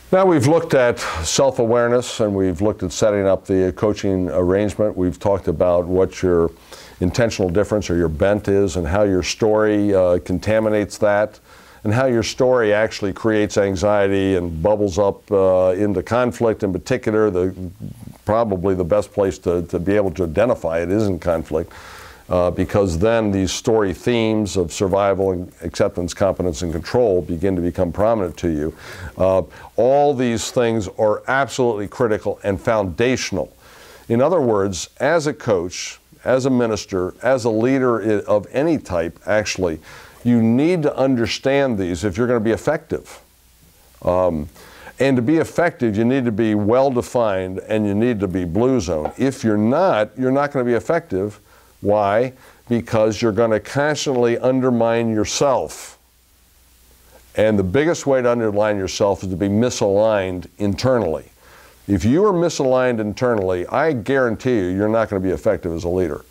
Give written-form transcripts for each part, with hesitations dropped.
Now we've looked at self-awareness and we've looked at setting up the coaching arrangement. We've talked about what your intentional difference or your bent is and how your story contaminates that and how your story actually creates anxiety and bubbles up into conflict. In particular, probably the best place to be able to identify it is in conflict. Because then these story themes of survival and acceptance, competence, and control begin to become prominent to you. All these things are absolutely critical and foundational. In other words, as a coach, as a minister, as a leader of any type, actually, you need to understand these if you're going to be effective. And to be effective, you need to be well-defined and you need to be blue zone. If you're not going to be effective. Why? Because you're going to constantly undermine yourself. And the biggest way to undermine yourself is to be misaligned internally. If you are misaligned internally, I guarantee you're not going to be effective as a leader.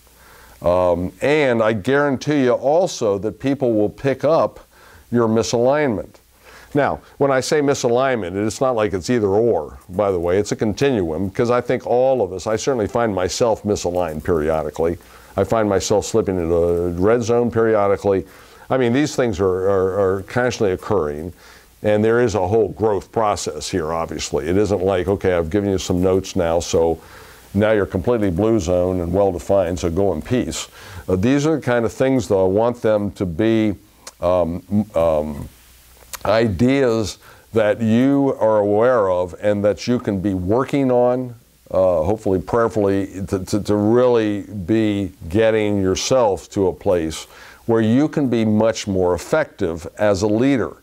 And I guarantee you also that people will pick up your misalignment. Now, when I say misalignment, it's not like it's either or, by the way. It's a continuum, because I think all of us, I certainly find myself misaligned periodically. I find myself slipping into a red zone periodically. I mean, these things are constantly occurring, and there is a whole growth process here, obviously. It isn't like, okay, I've given you some notes now, so now you're completely blue zone and well-defined, so go in peace. These are the kind of things, though, I want them to be ideas that you are aware of and that you can be working on, hopefully prayerfully, to really be getting yourself to a place where you can be much more effective as a leader.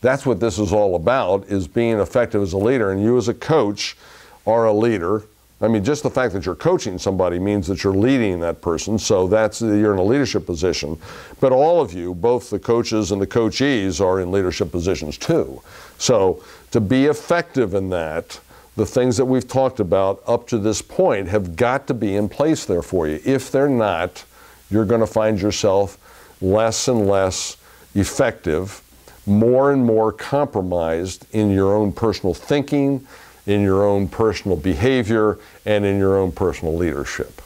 That's what this is all about, is being effective as a leader. And you as a coach are a leader. I mean, just the fact that you're coaching somebody means that you're leading that person, so you're in a leadership position. But all of you, both the coaches and the coachees, are in leadership positions too. So to be effective in that, the things that we've talked about up to this point have got to be in place there for you. If they're not, you're going to find yourself less and less effective, more and more compromised in your own personal thinking, in your own personal behavior, and in your own personal leadership.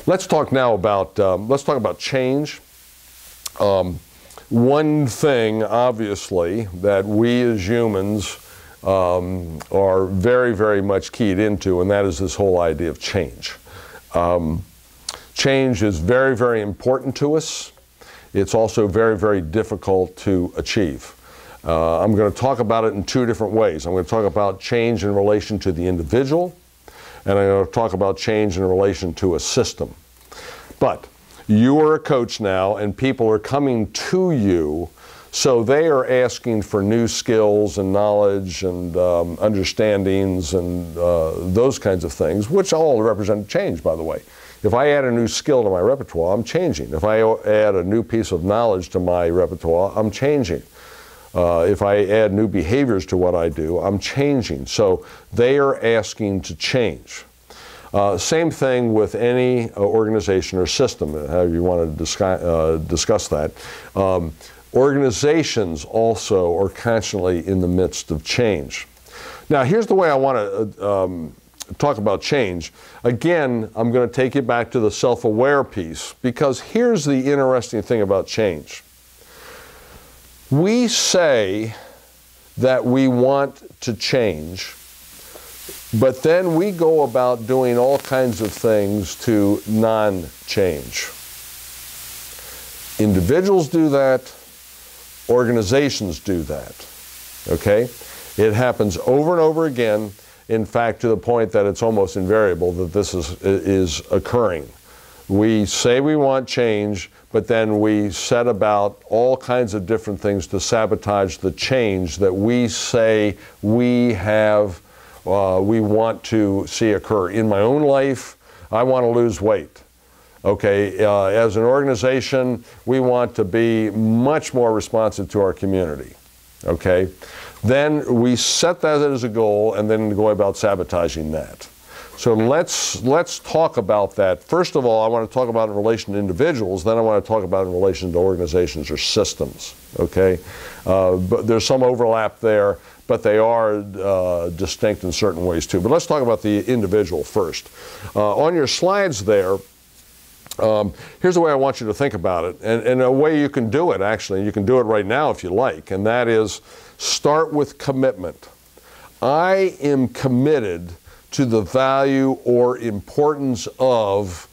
Let's talk now about change. One thing, obviously, that we as humans are very, very much keyed into, and that is this whole idea of change. Change is very, very important to us. It's also very, very difficult to achieve. I'm going to talk about it in two different ways. I'm going to talk about change in relation to the individual, and I'm going to talk about change in relation to a system. But you are a coach now, and people are coming to you, so they are asking for new skills and knowledge and understandings and those kinds of things, which all represent change, by the way. If I add a new skill to my repertoire, I'm changing. If I add a new piece of knowledge to my repertoire, I'm changing. If I add new behaviors to what I do, I'm changing. So they are asking to change. Same thing with any organization or system, however you want to discuss that. Organizations also are constantly in the midst of change. Now, here's the way I want to talk about change. Again, I'm going to take you back to the self-aware piece, because here's the interesting thing about change. We say that we want to change, but then we go about doing all kinds of things to non-change. Individuals do that. Organizations do that. Okay? It happens over and over again. In fact, to the point that it's almost invariable that this is occurring. We say we want change, but then we set about all kinds of different things to sabotage the change that we say we want to see occur. In my own life, I want to lose weight. Okay, as an organization, we want to be much more responsive to our community. Okay, then we set that as a goal and then go about sabotaging that. So let's talk about that. First of all, I want to talk about it in relation to individuals. Then I want to talk about it in relation to organizations or systems. Okay, but there's some overlap there, but they are distinct in certain ways too. But let's talk about the individual first. On your slides there, here's the way I want you to think about it, and a way you can do it, actually. You can do it right now if you like, and that is start with commitment. I am committed to the value or importance of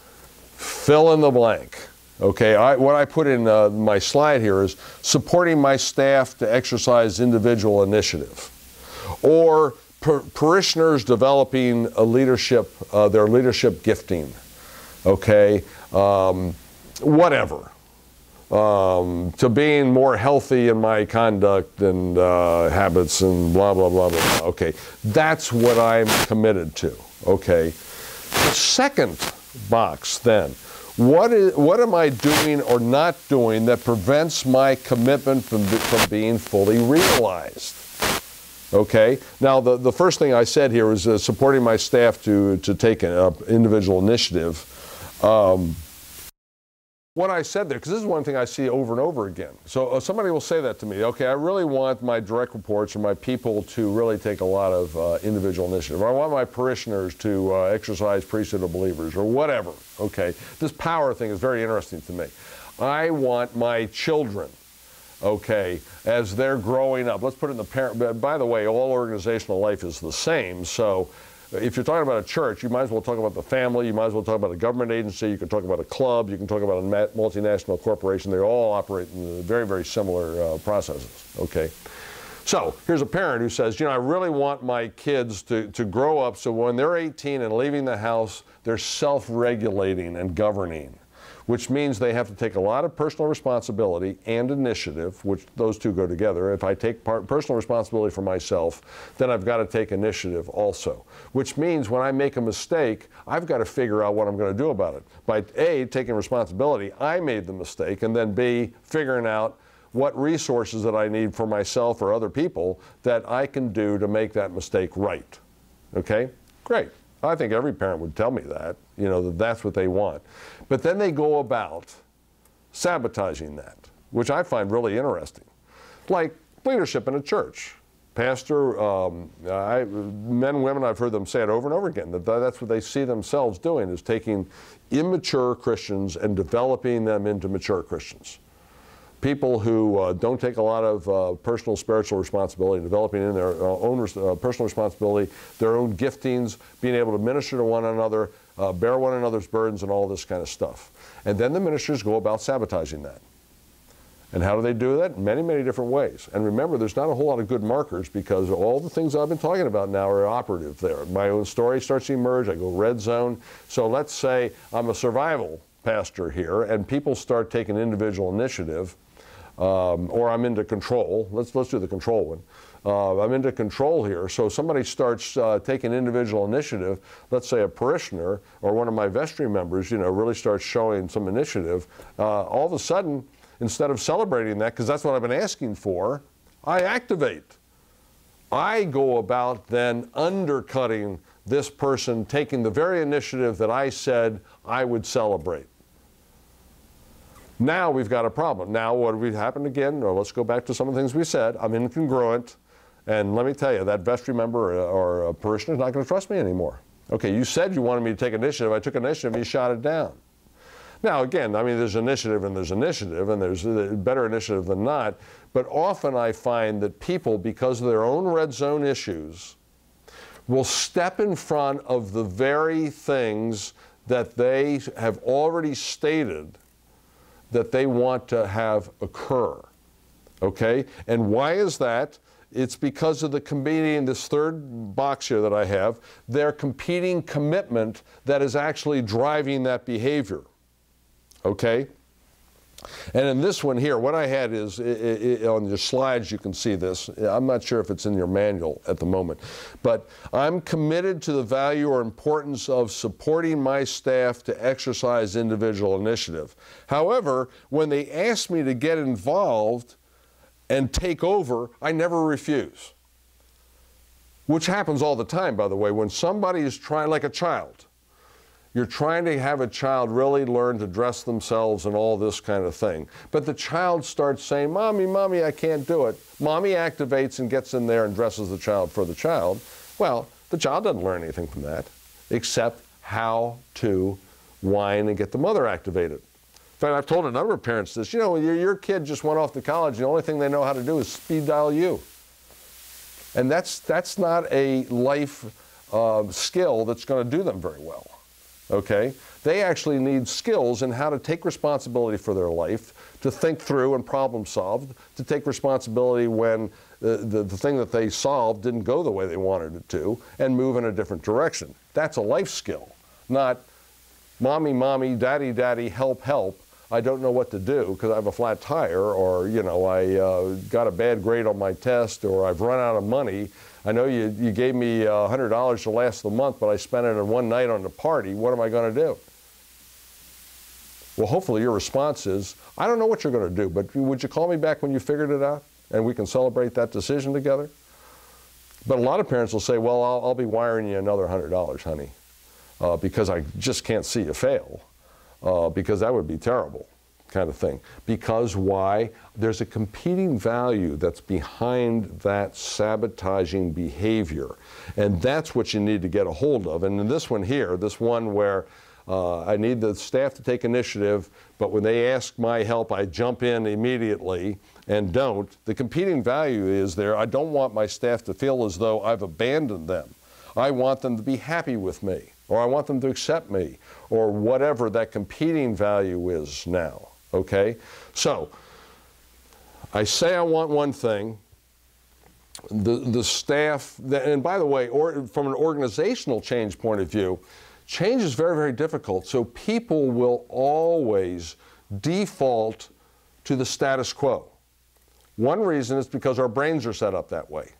fill in the blank. Okay, what I put in my slide here is supporting my staff to exercise individual initiative, or parishioners developing a leadership, their leadership gifting. Okay, whatever. To being more healthy in my conduct and habits and blah, blah, blah, blah. Okay, that's what I'm committed to. Okay, the second box then, what am I doing or not doing that prevents my commitment from being fully realized? Okay, now the first thing I said here is supporting my staff to take an individual initiative. What I said there, because this is one thing I see over and over again. So somebody will say that to me, okay, I really want my direct reports or my people to really take a lot of individual initiative. Or I want my parishioners to exercise priesthood of believers or whatever. Okay, this power thing is very interesting to me. I want my children, okay, as they're growing up, let's put it in the parent, by the way, all organizational life is the same, so if you're talking about a church, you might as well talk about the family, you might as well talk about a government agency, you can talk about a club, you can talk about a multinational corporation. They all operate in very, very similar processes, okay? So here's a parent who says, you know, I really want my kids to grow up so when they're 18 and leaving the house, they're self-regulating and governing, which means they have to take a lot of personal responsibility and initiative, which those two go together. If I take personal responsibility for myself, then I've got to take initiative also, which means when I make a mistake, I've got to figure out what I'm going to do about it. By A, taking responsibility, I made the mistake, and then B, figuring out what resources that I need for myself or other people that I can do to make that mistake right. Okay? Great. I think every parent would tell me that, you know, that that's what they want. But then they go about sabotaging that, which I find really interesting. Like leadership in a church. Pastor, men and women, I've heard them say it over and over again, that's what they see themselves doing, is taking immature Christians and developing them into mature Christians. People who don't take a lot of personal spiritual responsibility, developing in their own personal responsibility, their own giftings, being able to minister to one another, bear one another's burdens, and all this kind of stuff. And then the ministers go about sabotaging that. And how do they do that? Many, many different ways. And remember, there's not a whole lot of good markers because all the things I've been talking about now are operative there. My own story starts to emerge. I go red zone. So let's say I'm a survival pastor here, and people start taking individual initiative. Or I'm into control. Let's do the control one. I'm into control here. So somebody starts taking individual initiative. Let's say a parishioner or one of my vestry members, you know, really starts showing some initiative. All of a sudden, instead of celebrating that, because that's what I've been asking for, I activate. I go about then undercutting this person, taking the very initiative that I said I would celebrate. Now we've got a problem. Now what would happen again? Or let's go back to some of the things we said. I'm incongruent, and let me tell you, that vestry member or a parishioner is not going to trust me anymore. Okay, you said you wanted me to take initiative. I took initiative, and you shot it down. Now again, I mean, there's initiative, and there's better initiative than not, but often I find that people, because of their own red zone issues, will step in front of the very things that they have already stated that they want to have occur, okay? And why is that? It's because of the competing, this third box here that I have, their competing commitment that is actually driving that behavior, okay? And in this one here, what I had is, on your slides you can see this. I'm not sure if it's in your manual at the moment, but I'm committed to the value or importance of supporting my staff to exercise individual initiative. However, when they ask me to get involved and take over, I never refuse. which happens all the time, by the way, when somebody is trying, like a child, you're trying to have a child really learn to dress themselves and all this kind of thing. But the child starts saying, Mommy, Mommy, I can't do it. Mommy activates and gets in there and dresses the child for the child. Well, the child doesn't learn anything from that, except how to whine and get the mother activated. In fact, I've told a number of parents this. You know, when your kid just went off to college, the only thing they know how to do is speed dial you. And that's not a life skill that's going to do them very well. Okay? They actually need skills in how to take responsibility for their life, to think through and problem solve, to take responsibility when the thing that they solved didn't go the way they wanted it to, and move in a different direction. That's a life skill, not Mommy, Mommy, Daddy, Daddy, help, help. I don't know what to do because I have a flat tire, or, you know, I got a bad grade on my test, or I've run out of money. I know you gave me $100 to last the month, but I spent it in one night on the party. What am I going to do? Well, hopefully your response is, I don't know what you're going to do, but would you call me back when you figured it out, and we can celebrate that decision together? But a lot of parents will say, well, I'll be wiring you another $100, honey, because I just can't see you fail, because that would be terrible, kind of thing. Because why? There's a competing value that's behind that sabotaging behavior. And that's what you need to get a hold of. And in this one here, this one where I need the staff to take initiative, but when they ask my help, I jump in immediately and don't. The competing value is there. I don't want my staff to feel as though I've abandoned them. I want them to be happy with me, or I want them to accept me, or whatever that competing value is now. Okay? So, I say I want one thing. The staff, and by the way, from an organizational change point of view, change is very, very difficult. So people will always default to the status quo. One reason is because our brains are set up that way.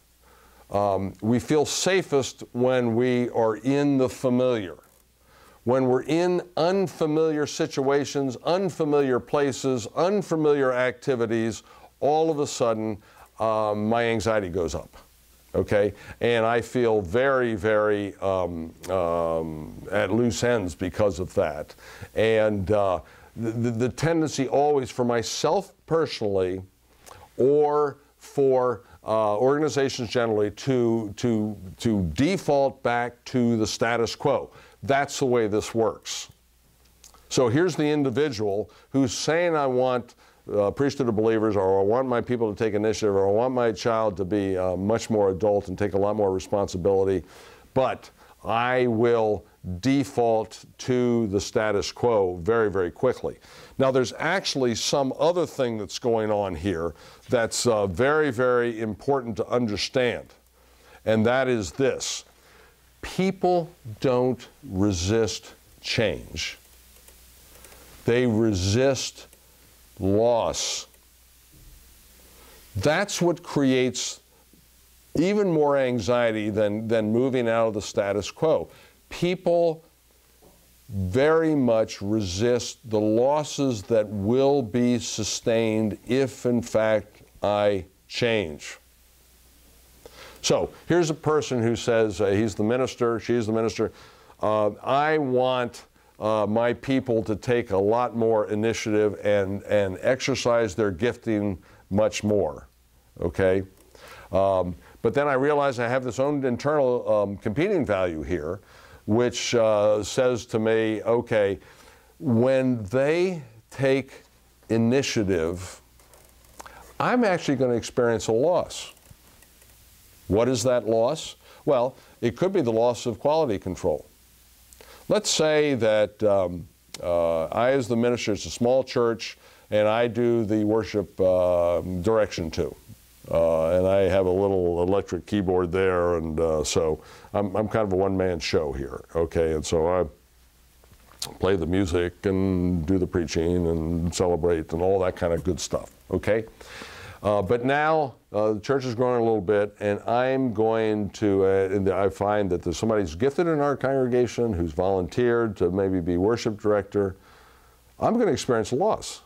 We feel safest when we are in the familiar. When we're in unfamiliar situations, unfamiliar places, unfamiliar activities, all of a sudden my anxiety goes up. Okay, and I feel very, very at loose ends because of that. And the tendency always for myself personally, or for organizations generally, to default back to the status quo. That's the way this works. So here's the individual who's saying, I want priesthood of believers, or I want my people to take initiative, or I want my child to be much more adult and take a lot more responsibility, but I will default to the status quo very, very quickly. Now, there's actually some other thing that's going on here that's very, very important to understand, and that is this. People don't resist change. They resist loss. That's what creates even more anxiety than moving out of the status quo. People very much resist the losses that will be sustained if, in fact, I change. So here's a person who says, he's the minister, she's the minister, I want my people to take a lot more initiative and exercise their gifting much more, okay? But then I realize I have this own internal competing value here, which says to me, okay, when they take initiative, I'm actually going to experience a loss. What is that loss? Well, it could be the loss of quality control. Let's say that I, as the minister, it's a small church, and I do the worship direction too. And I have a little electric keyboard there, and so I'm kind of a one-man show here, okay? And so I play the music and do the preaching and celebrate and all that kind of good stuff, okay? But now the church is growing a little bit, and I'm going to, and I find that there's somebody who's gifted in our congregation who's volunteered to maybe be worship director. I'm going to experience a loss.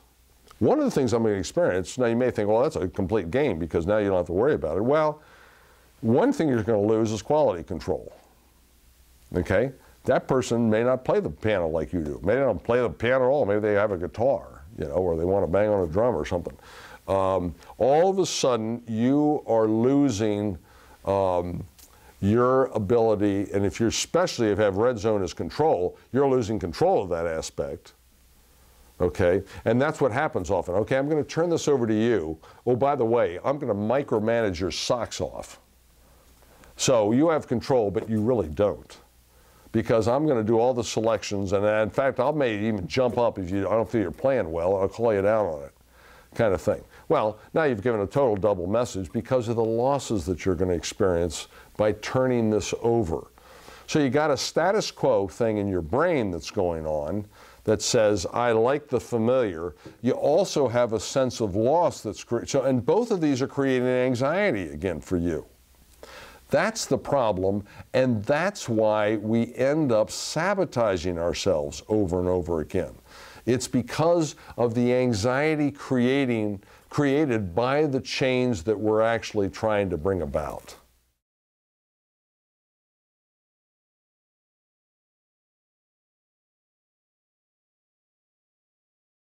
One of the things I'm going to experience, now you may think, well, that's a complete gain because now you don't have to worry about it. Well, one thing you're going to lose is quality control. Okay? That person may not play the piano like you do. Maybe they don't play the piano at all. Maybe they have a guitar, you know, or they want to bang on a drum or something. All of a sudden, you are losing your ability, and if you're, especially if you have red zone as control, you're losing control of that aspect. Okay, and that's what happens often. Okay, I'm going to turn this over to you. Oh, by the way, I'm going to micromanage your socks off. So you have control, but you really don't, because I'm going to do all the selections, and in fact, I may even jump up if I don't feel you're playing well. I'll call you down on it, kind of thing. Well, now you've given a total double message because of the losses that you're going to experience by turning this over. So you got a status quo thing in your brain that's going on that says, I like the familiar. You also have a sense of loss that's so, and both of these are creating anxiety again for you. That's the problem, and that's why we end up sabotaging ourselves over and over again. It's because of the anxiety created by the change that we're actually trying to bring about.